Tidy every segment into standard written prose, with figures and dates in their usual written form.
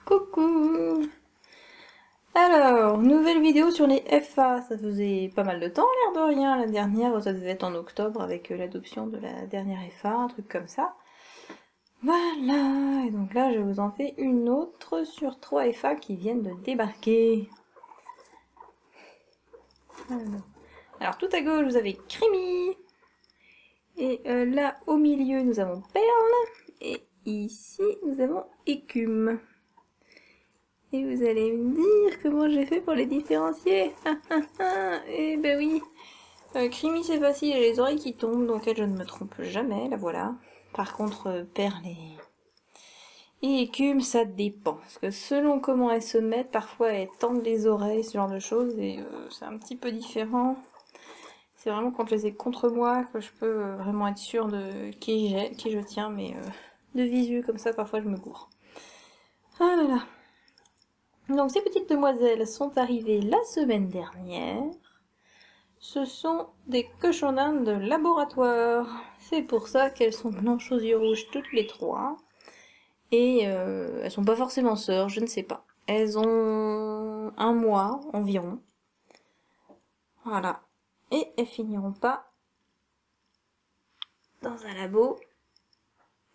Coucou! Alors, nouvelle vidéo sur les FA, ça faisait pas mal de temps, l'air de rien, la dernière, ça devait être en octobre avec l'adoption de la dernière FA, un truc comme ça. Voilà, et donc là je vous en fais une autre sur 3 FA qui viennent de débarquer. Alors tout à gauche vous avez Creamy, et là au milieu nous avons Perle, et ici nous avons Écume. Et vous allez me dire comment j'ai fait pour les différencier. Eh ben oui. Creamy c'est facile, j'ai les oreilles qui tombent, donc elle je ne me trompe jamais, la voilà. Par contre, Perle et Écume, ça dépend. Parce que selon comment elles se mettent, parfois elles tendent les oreilles, ce genre de choses, et c'est un petit peu différent. C'est vraiment quand je les ai contre moi que je peux vraiment être sûre de qui je tiens, mais de visu comme ça, parfois je me gourre. Ah là là. Donc ces petites demoiselles sont arrivées la semaine dernière. Ce sont des cochons d'Inde de laboratoire. C'est pour ça qu'elles sont blanches aux yeux rouges toutes les trois. Et elles sont pas forcément sœurs, je ne sais pas. Elles ont 1 mois environ. Voilà. Et elles finiront pas dans un labo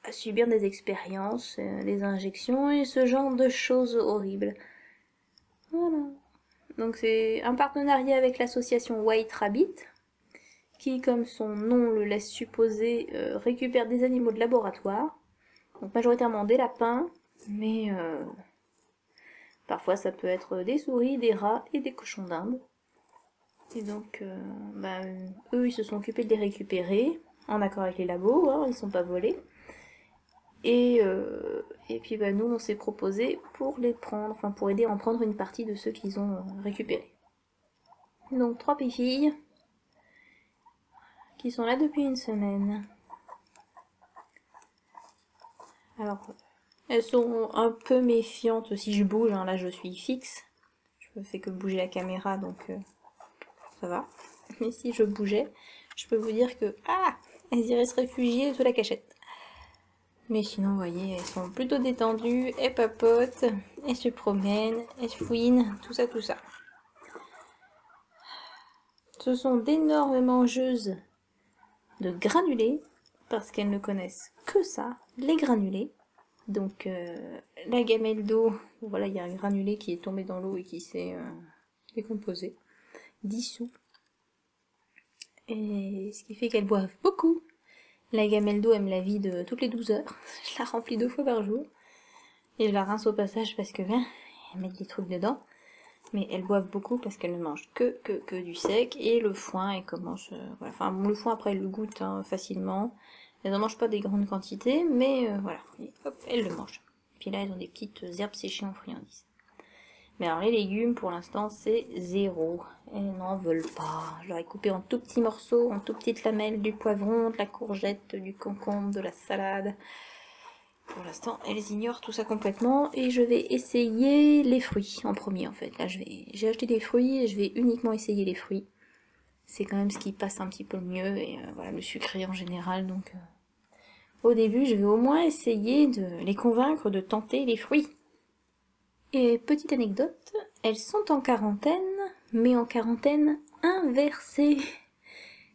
à subir des expériences, des injections et ce genre de choses horribles. Voilà. Donc c'est un partenariat avec l'association White Rabbit, qui, comme son nom le laisse supposer, récupère des animaux de laboratoire. Donc majoritairement des lapins, mais parfois ça peut être des souris, des rats et des cochons d'Inde. Et donc, eux, ils se sont occupés de les récupérer, en accord avec les labos, hein, ils sont pas volés. Et puis nous, on s'est proposé pour les prendre, enfin pour aider à en prendre une partie de ceux qu'ils ont récupérés. Donc 3 filles qui sont là depuis une semaine. Alors, elles sont un peu méfiantes si je bouge, hein, là je suis fixe. Je ne fais que bouger la caméra, donc ça va. Mais si je bougeais, je peux vous dire que elles iraient se réfugier sous la cachette. Mais sinon, vous voyez, elles sont plutôt détendues, elles papotent, elles se promènent, elles fouinent, tout ça, tout ça. Ce sont d'énormes mangeuses de granulés, parce qu'elles ne connaissent que ça, les granulés. Donc la gamelle d'eau, voilà, il y a un granulé qui est tombé dans l'eau et qui s'est décomposé, dissous. Et ce qui fait qu'elles boivent beaucoup. La gamelle d'eau, elle me la vide toutes les 12 heures. Je la remplis 2 fois par jour. Et je la rince au passage parce que elles mettent des trucs dedans. Mais elles boivent beaucoup parce qu'elles ne mangent que du sec. Et le foin, elles commencent... voilà. Enfin, le foin, après, elles le goûtent facilement. Elles n'en mangent pas des grandes quantités, mais voilà. Et hop, elles le mangent. Puis là, elles ont des petites herbes séchées en friandises. Mais alors les légumes, pour l'instant, c'est 0. Elles n'en veulent pas. Je leur ai coupé en tout petits morceaux, en tout petites lamelles, du poivron, de la courgette, du concombre, de la salade. Pour l'instant, elles ignorent tout ça complètement. Et je vais essayer les fruits en premier, en fait. Là, j'ai acheté des fruits et je vais uniquement essayer les fruits. C'est quand même ce qui passe un petit peu mieux. Et voilà, le sucré en général, donc... Au début, je vais au moins essayer de les convaincre de tenter les fruits. Et petite anecdote, elles sont en quarantaine, mais en quarantaine inversée.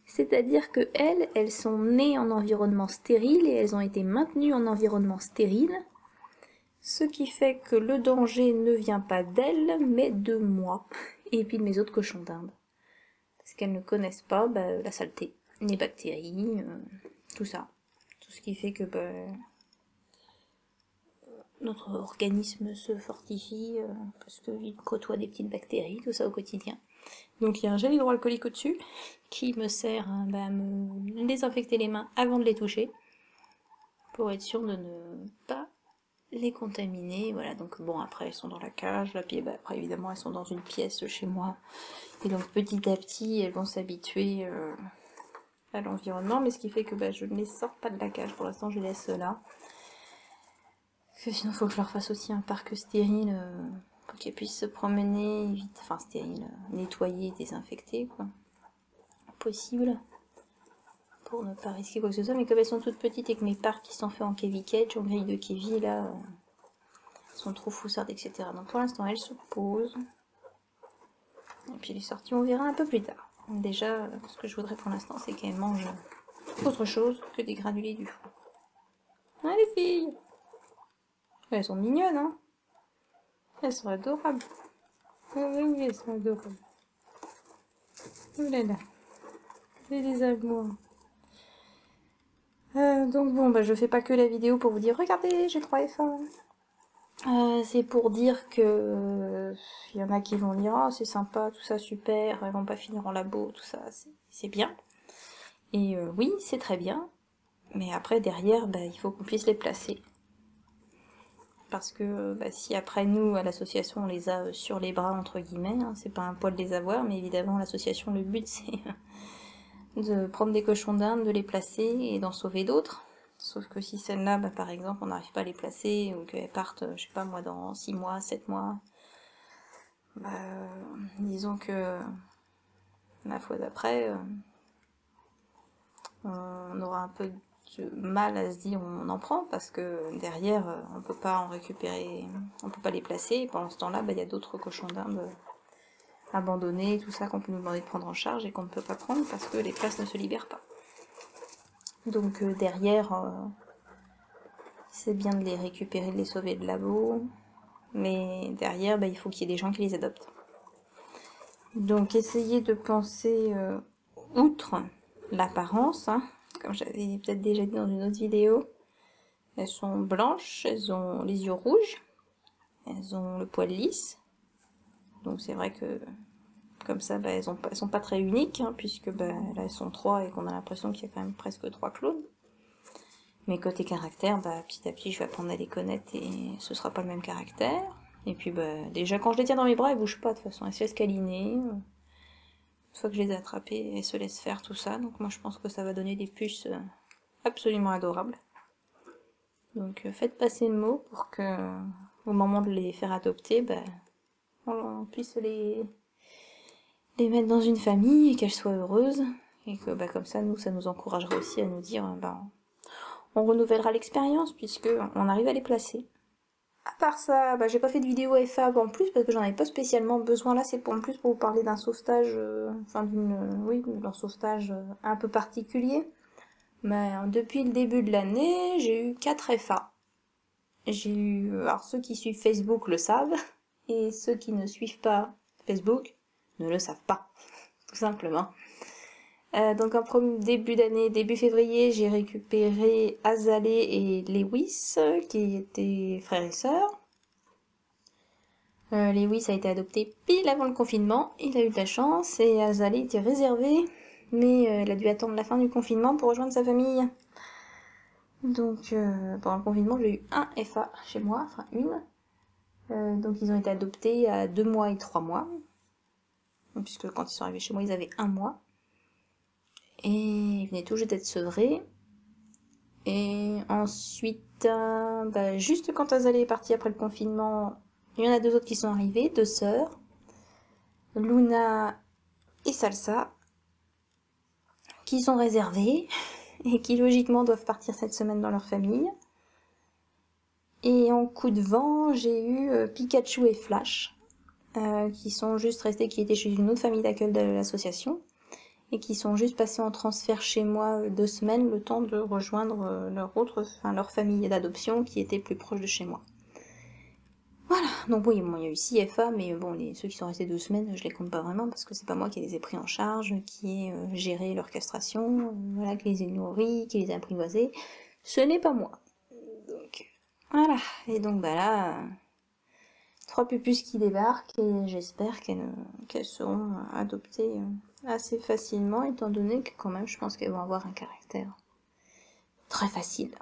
C'est-à-dire que elles sont nées en environnement stérile et elles ont été maintenues en environnement stérile. Ce qui fait que le danger ne vient pas d'elles, mais de moi. Et puis de mes autres cochons d'Inde. Parce qu'elles ne connaissent pas la saleté, les bactéries, tout ça. Tout ce qui fait que notre organisme se fortifie parce qu'il côtoie des petites bactéries, tout ça au quotidien. Donc il y a un gel hydroalcoolique au-dessus qui me sert à me désinfecter les mains avant de les toucher pour être sûr de ne pas les contaminer. Voilà, donc bon, après elles sont dans la cage, là, puis après évidemment elles sont dans une pièce chez moi. Et donc petit à petit elles vont s'habituer à l'environnement, mais ce qui fait que je ne les sors pas de la cage. Pour l'instant je les laisse là. Parce que sinon, il faut que je leur fasse aussi un parc stérile pour qu'elles puissent se promener vite. Enfin, stérile, nettoyer, désinfecter, quoi. Possible. Pour ne pas risquer quoi que ce soit. Mais comme elles sont toutes petites et que mes parcs qui sont faits en Kevy Cage, en grille de Kevy, là, sont trop foussardes, etc. Donc pour l'instant, elle se pose. Et puis les sorties, on verra un peu plus tard. Déjà, ce que je voudrais pour l'instant, c'est qu'elle mange autre chose que des granulés du four. Ah, les filles! Elles sont mignonnes, hein? Elles sont adorables. Oui, elles sont adorables. Oh là là. C'est des amours. Donc bon, bah, je fais pas que la vidéo pour vous dire regardez, j'ai 3 F1. C'est pour dire que il y en a qui vont dire oh, c'est sympa, tout ça super, elles vont pas finir en labo, tout ça, c'est bien. Et oui, c'est très bien. Mais après derrière, bah, il faut qu'on puisse les placer. Parce que bah, si après nous, à l'association, on les a sur les bras, entre guillemets, hein, c'est pas un poil de les avoir, mais évidemment l'association, le but c'est de prendre des cochons d'Inde, de les placer et d'en sauver d'autres. Sauf que si celles-là, bah, par exemple, on n'arrive pas à les placer, ou qu'elles partent, je sais pas moi, dans 6 mois, 7 mois, bah, disons que la fois d'après, on aura un peu de mal à se dire on en prend, parce que derrière, on peut pas en récupérer, on peut pas les placer, et pendant ce temps-là, bah, y a d'autres cochons d'Inde abandonnés, tout ça, qu'on peut nous demander de prendre en charge, et qu'on ne peut pas prendre, parce que les places ne se libèrent pas. Donc derrière, c'est bien de les récupérer, de les sauver de labo, mais derrière, bah, il faut qu'il y ait des gens qui les adoptent. Donc essayez de penser outre l'apparence, hein, comme j'avais peut-être déjà dit dans une autre vidéo. Elles sont blanches, elles ont les yeux rouges, elles ont le poil lisse. Donc c'est vrai que comme ça, bah, elles sont pas très uniques, hein, puisque bah, là elles sont 3 et qu'on a l'impression qu'il y a quand même presque 3 clones. Mais côté caractère, bah, petit à petit, je vais apprendre à les connaître et ce sera pas le même caractère. Et puis, bah, déjà, quand je les tiens dans mes bras, elles bougent pas, de toute façon, elles se laissent câliner. Une fois que je les ai attrapées, elles se laissent faire tout ça. Donc, moi, je pense que ça va donner des puces absolument adorables. Donc, faites passer le mot pour que, au moment de les faire adopter, bah, on puisse les mettre dans une famille et qu'elles soient heureuses. Et que, bah, comme ça, nous, ça nous encouragera aussi à nous dire, bah, on renouvellera l'expérience puisque on arrive à les placer. À part ça, bah, j'ai pas fait de vidéo FA en plus parce que j'en avais pas spécialement besoin. Là, c'est pour, en plus pour vous parler d'un sauvetage, enfin oui, d'un sauvetage un peu particulier. Mais depuis le début de l'année, j'ai eu 4 FA. J'ai eu, alors ceux qui suivent Facebook le savent, et ceux qui ne suivent pas Facebook ne le savent pas, tout simplement. Donc en début d'année, début février, j'ai récupéré Azalée et Lewis, qui étaient frères et sœurs. Lewis a été adopté pile avant le confinement, il a eu de la chance, et Azalée était réservée, mais elle a dû attendre la fin du confinement pour rejoindre sa famille. Donc pendant le confinement, j'ai eu un FA chez moi, enfin une. Donc ils ont été adoptés à 2 mois et 3 mois, puisque quand ils sont arrivés chez moi, ils avaient 1 mois. Et ils venaient tout juste d'être sevrés. Et ensuite, bah, juste quand Azalée est partie après le confinement, il y en a 2 autres qui sont arrivés, 2 sœurs, Luna et Salsa, qui sont réservées et qui logiquement doivent partir cette semaine dans leur famille. Et en coup de vent, j'ai eu Pikachu et Flash, qui sont juste restés, qui étaient chez une autre famille d'accueil de l'association, et qui sont juste passés en transfert chez moi 2 semaines, le temps de rejoindre leur famille d'adoption qui était plus proche de chez moi. Voilà, donc oui, bon, il y a eu 6 FA, mais bon, ceux qui sont restés 2 semaines, je les compte pas vraiment, parce que c'est pas moi qui les ai pris en charge, qui ai géré leur castration, voilà, qui les ai nourris, qui les ai apprivoisés, ce n'est pas moi. Donc, voilà, et donc bah là, 3 pupus qui débarquent, et j'espère qu'elles seront adoptées assez facilement, étant donné que quand même, je pense qu'elles vont avoir un caractère très facile.